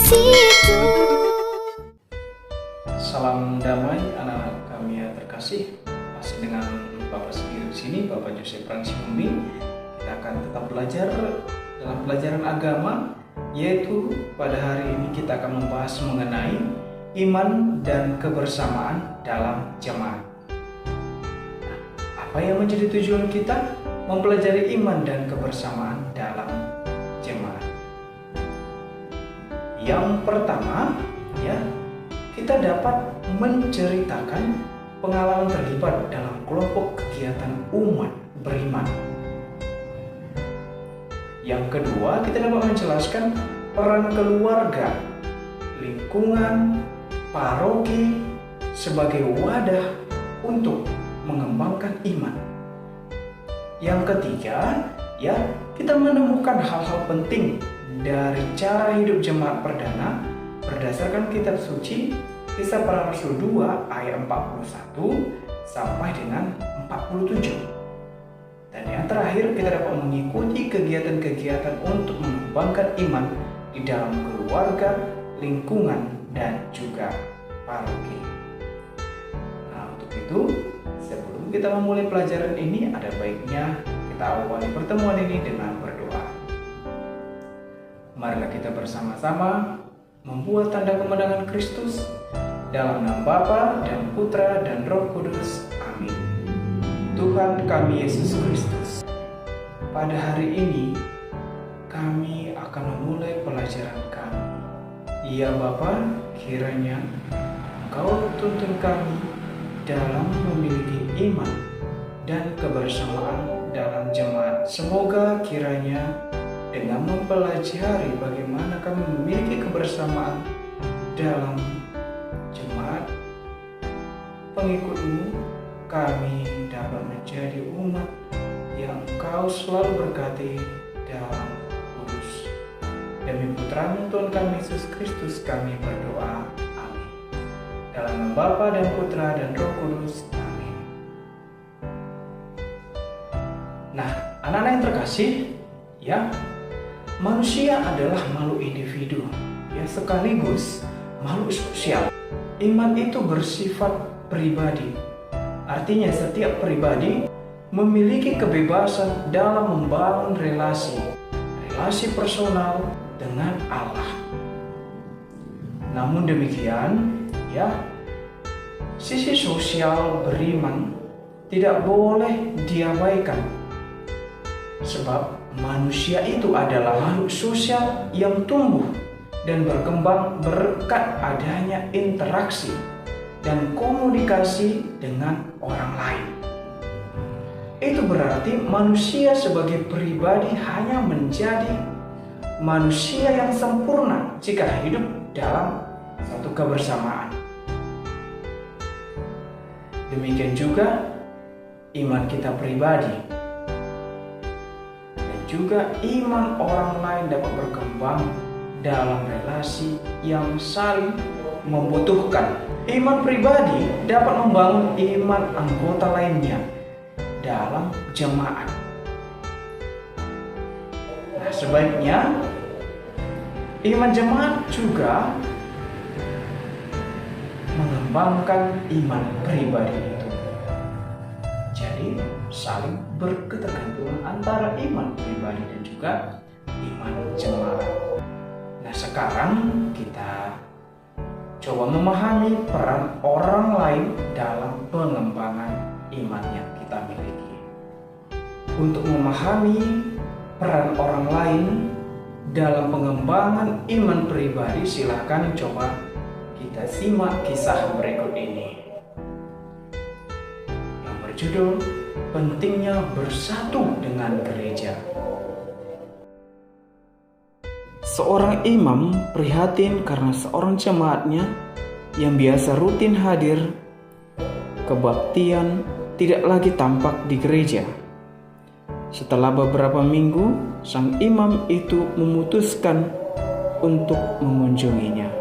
situ. Salam damai anak-anak kami yang terkasih. Masih dengan Bapak sendiri di sini, Bapak Joseph Francis Mumbing. Kita akan tetap belajar dalam pelajaran agama, yaitu pada hari ini kita akan membahas mengenai iman dan kebersamaan dalam jemaat. Nah, apa yang menjadi tujuan kita mempelajari iman dan kebersamaan dalam jemaat? Yang pertama, kita dapat menceritakan pengalaman terlibat dalam kelompok kegiatan umat beriman. Yang kedua, kita dapat menjelaskan peran keluarga, lingkungan, paroki sebagai wadah untuk mengembangkan iman. Yang ketiga, kita menemukan hal-hal penting dari cara hidup jemaat perdana berdasarkan kitab suci Kisah Para Rasul 2 ayat 41 sampai dengan 47. Dan yang terakhir, kita dapat mengikuti kegiatan-kegiatan untuk mengembangkan iman di dalam keluarga, lingkungan, dan juga paroki. Nah, untuk itu, sebelum kita memulai pelajaran ini, ada baiknya kita awali pertemuan ini dengan berdoa. Marilah kita bersama-sama membuat tanda kemenangan Kristus dalam nama Bapa dan Putra dan Roh Kudus. Amin. Tuhan kami Yesus Kristus, pada hari ini kami akan memulai pelajaran kami. Ya Bapa, kiranya Engkau tuntun kami dalam memiliki iman dan kebersamaan dalam jemaat. Semoga kiranya dengan mempelajari bagaimana kami memiliki kebersamaan dalam jemaat pengikut-Mu, kami dapat menjadi umat yang Engkau selalu berkati dalam kudus. Demi Putra-Mu Tuhan kami Yesus Kristus kami berdoa. Amin. Dalam nama Bapa dan Putra dan Roh Kudus. Amin. Nah, anak-anak yang terkasih, manusia adalah makhluk individu, sekaligus makhluk sosial. Iman itu bersifat pribadi. Artinya setiap pribadi memiliki kebebasan dalam membangun relasi personal dengan Allah. Namun demikian, sisi sosial beriman tidak boleh diabaikan. Sebab manusia itu adalah makhluk sosial yang tumbuh dan berkembang berkat adanya interaksi dan komunikasi dengan orang lain. Itu berarti manusia sebagai pribadi hanya menjadi manusia yang sempurna jika hidup dalam satu kebersamaan. Demikian juga iman kita pribadi dan juga iman orang lain dapat berkembang dalam relasi yang saling membutuhkan. Iman pribadi dapat membangun iman anggota lainnya dalam jemaat. Nah, sebaiknya iman jemaat juga mengembangkan iman pribadi itu. Jadi saling berketergantungan antara iman pribadi dan juga iman jemaat. Nah, sekarang kita coba memahami peran orang lain dalam pengembangan iman yang kita miliki. Untuk memahami peran orang lain dalam pengembangan iman pribadi, silakan coba kita simak kisah berikut ini yang berjudul Pentingnya Bersatu dengan Gereja. Seorang imam prihatin karena seorang jemaatnya yang biasa rutin hadir kebaktian tidak lagi tampak di gereja. Setelah beberapa minggu, sang imam itu memutuskan untuk mengunjunginya.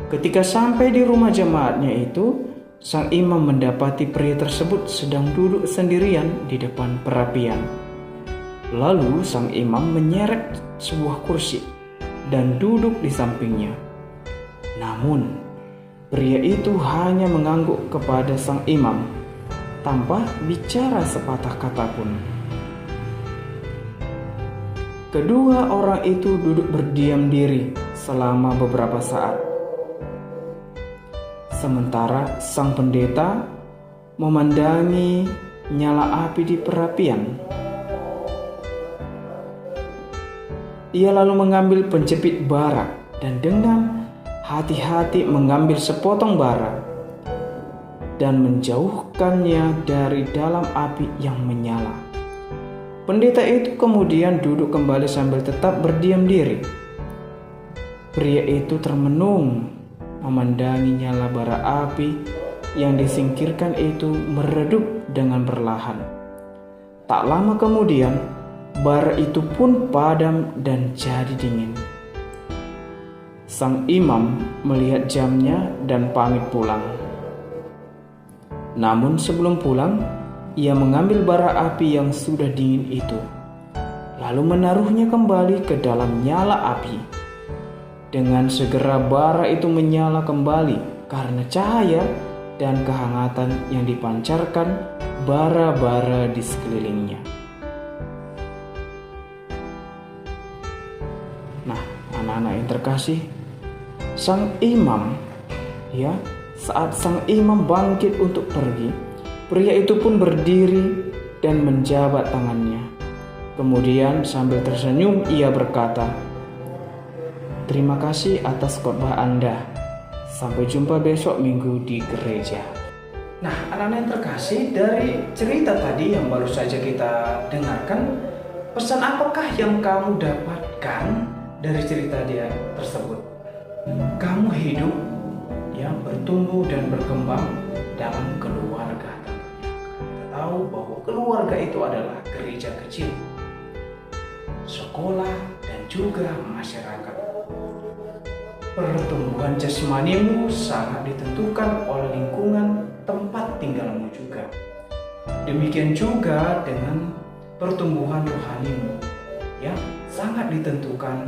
Ketika sampai di rumah jemaatnya itu, sang imam mendapati pria tersebut sedang duduk sendirian di depan perapian. Lalu sang imam menyeret sebuah kursi dan duduk di sampingnya. Namun, pria itu hanya mengangguk kepada sang imam tanpa bicara sepatah kata pun. Kedua orang itu duduk berdiam diri selama beberapa saat. Sementara sang pendeta memandangi nyala api di perapian. Ia lalu mengambil penjepit bara dan dengan hati-hati mengambil sepotong bara dan menjauhkannya dari dalam api yang menyala. Pendeta itu kemudian duduk kembali sambil tetap berdiam diri. Pria itu termenung memandangi nyala bara api yang disingkirkan itu meredup dengan perlahan. Tak lama kemudian, bara itu pun padam dan jadi dingin. Sang imam melihat jamnya dan pamit pulang. Namun sebelum pulang, ia mengambil bara api yang sudah dingin itu, lalu menaruhnya kembali ke dalam nyala api. Dengan segera bara itu menyala kembali karena cahaya dan kehangatan yang dipancarkan bara-bara di sekelilingnya. Nah, anak-anak yang terkasih, saat sang imam bangkit untuk pergi, pria itu pun berdiri dan menjabat tangannya. Kemudian sambil tersenyum ia berkata, "Terima kasih atas khotbah Anda. Sampai jumpa besok minggu di gereja." Nah, anak-anak yang terkasih, dari cerita tadi yang baru saja kita dengarkan, pesan apakah yang kamu dapatkan dari cerita dia tersebut? Kamu hidup bertumbuh dan berkembang dalam keluarga. Kita tahu bahwa keluarga itu adalah gereja kecil, sekolah, dan juga masyarakat. Pertumbuhan jasmanimu sangat ditentukan oleh lingkungan tempat tinggalmu juga. Demikian juga dengan pertumbuhan rohanimu, sangat ditentukan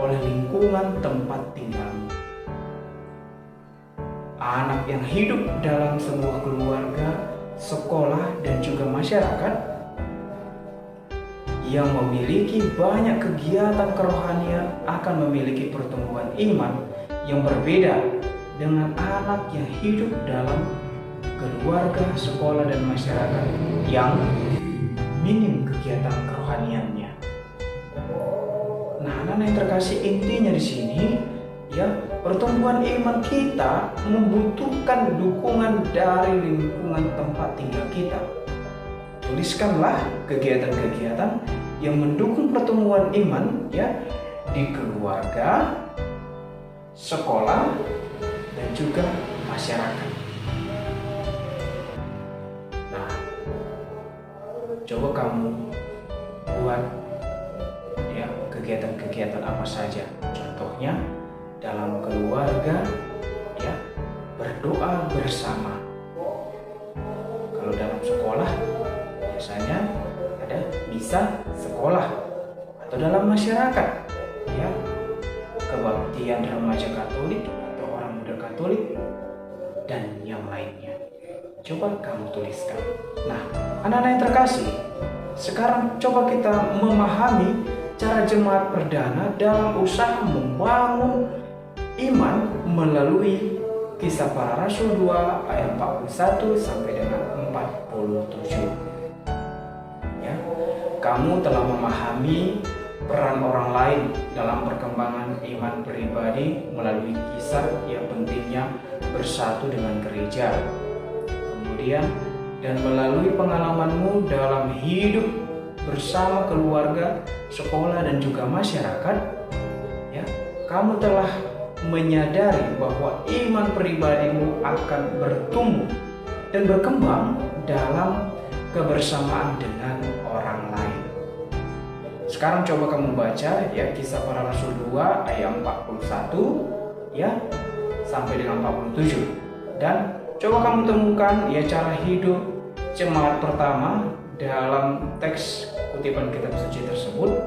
oleh lingkungan tempat tinggalmu. Anak yang hidup dalam sebuah keluarga, sekolah, dan juga masyarakat yang memiliki banyak kegiatan kerohanian akan memiliki pertumbuhan iman yang berbeda dengan anak yang hidup dalam keluarga, sekolah, dan masyarakat yang minim kegiatan kerohaniannya. Nah, anak-anak yang terkasih, intinya di sini pertumbuhan iman kita membutuhkan dukungan dari lingkungan tempat tinggal kita. Tuliskanlah kegiatan-kegiatan yang mendukung pertumbuhan iman di keluarga, sekolah, dan juga masyarakat. Nah, coba kamu buat kegiatan-kegiatan apa saja. Contohnya dalam keluarga, berdoa bersama. Kalau dalam sekolah biasanya ada misa sekolah, atau dalam masyarakat kebaktian remaja Katolik atau orang muda Katolik, dan yang lainnya. Coba kamu tuliskan. Nah, anak-anak yang terkasih, sekarang coba kita memahami cara jemaat perdana dalam usaha membangun iman melalui Kisah Para Rasul 2 ayat 41 sampai dengan 47. Kamu telah memahami peran orang lain dalam perkembangan iman pribadi melalui kisah yang pentingnya bersatu dengan gereja. Kemudian, dan melalui pengalamanmu dalam hidup bersama keluarga, sekolah, dan juga masyarakat, kamu telah menyadari bahwa iman pribadimu akan bertumbuh dan berkembang dalam kebersamaan dengan orang lain. Sekarang coba kamu baca Kisah Para Rasul 2 ayat 41 sampai dengan 47, dan coba kamu temukan cara hidup jemaat pertama dalam teks kutipan kitab suci tersebut,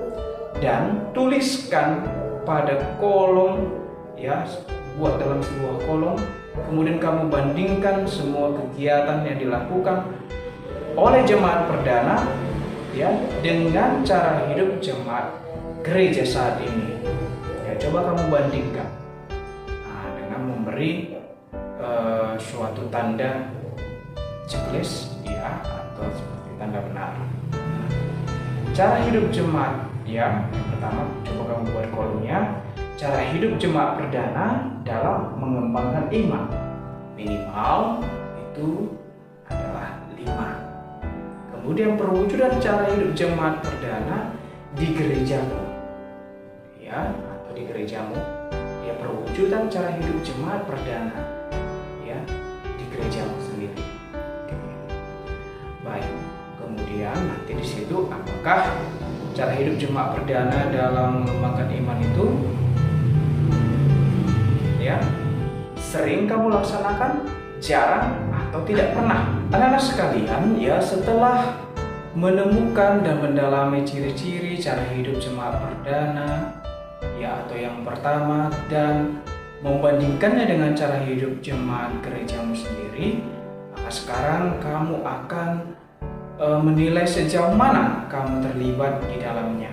dan tuliskan pada kolom, ya, buat dalam sebuah kolom. Kemudian kamu bandingkan semua kegiatan yang dilakukan oleh jemaat perdana, ya, dengan cara hidup jemaat gereja saat ini. Ya, coba kamu bandingkan. Nah, dengan memberi suatu tanda checklist, ya, atau seperti tanda benar. Cara hidup jemaat, ya, yang pertama coba kamu buat kolomnya. Cara hidup jemaat perdana dalam mengembangkan iman, minimal itu adalah 5. Kemudian perwujudan cara hidup jemaat perdana di gerejamu, ya, atau di gerejamu, ya, perwujudan cara hidup jemaat perdana, ya, di gerejamu sendiri. Baik, kemudian nanti di situ apakah cara hidup jemaat perdana dalam mengembangkan iman itu, ya, sering kamu laksanakan, jarang, atau tidak pernah. Anak-anak sekalian, ya, setelah menemukan dan mendalami ciri-ciri cara hidup jemaat perdana, ya, atau yang pertama, dan membandingkannya dengan cara hidup jemaat gerejamu sendiri, maka sekarang kamu akan menilai sejauh mana kamu terlibat di dalamnya.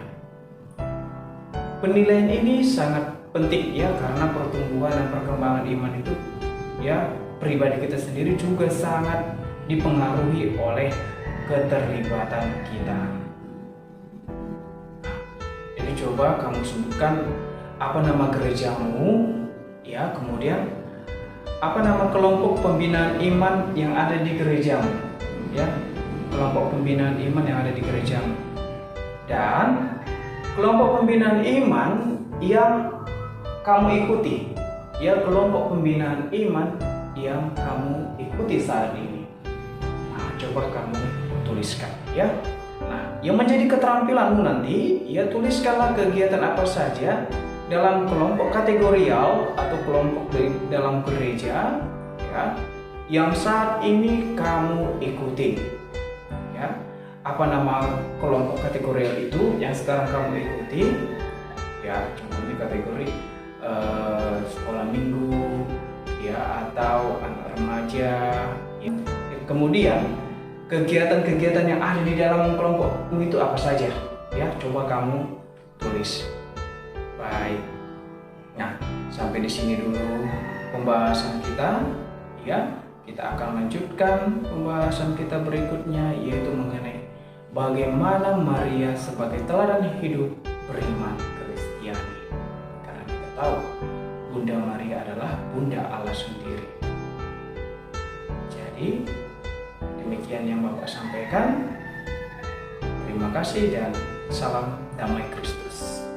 Penilaian ini sangat penting, ya, karena pertumbuhan dan perkembangan iman itu, ya, pribadi kita sendiri juga sangat dipengaruhi oleh keterlibatan kita. Jadi coba kamu sebutkan apa nama gerejamu, ya, kemudian apa nama kelompok pembinaan iman yang ada di gerejamu, ya, kelompok pembinaan iman yang ada di gerejamu, dan kelompok pembinaan iman yang kamu ikuti, ya, kelompok pembinaan iman yang kamu ikuti saat ini. Nah, coba kamu tuliskan, ya. Nah, yang menjadi keterampilanmu nanti, ya, tuliskanlah kegiatan apa saja dalam kelompok kategorial atau kelompok dalam gereja, ya, yang saat ini kamu ikuti. Ya, apa nama kelompok kategorial itu yang sekarang kamu ikuti? Ya, contohnya kategori sekolah minggu, ya, atau anak remaja. Ya. Kemudian kegiatan-kegiatan yang ada di dalam kelompokmu itu apa saja? Ya, coba kamu tulis. Baik. Nah, sampai di sini dulu pembahasan kita, ya. Kita akan lanjutkan pembahasan kita berikutnya, yaitu mengenai bagaimana Maria sebagai teladan hidup beriman Kristiani. Karena kita tahu Bunda Maria adalah Bunda Allah sendiri. Jadi demikian yang Bapak sampaikan. Terima kasih dan salam damai Kristus.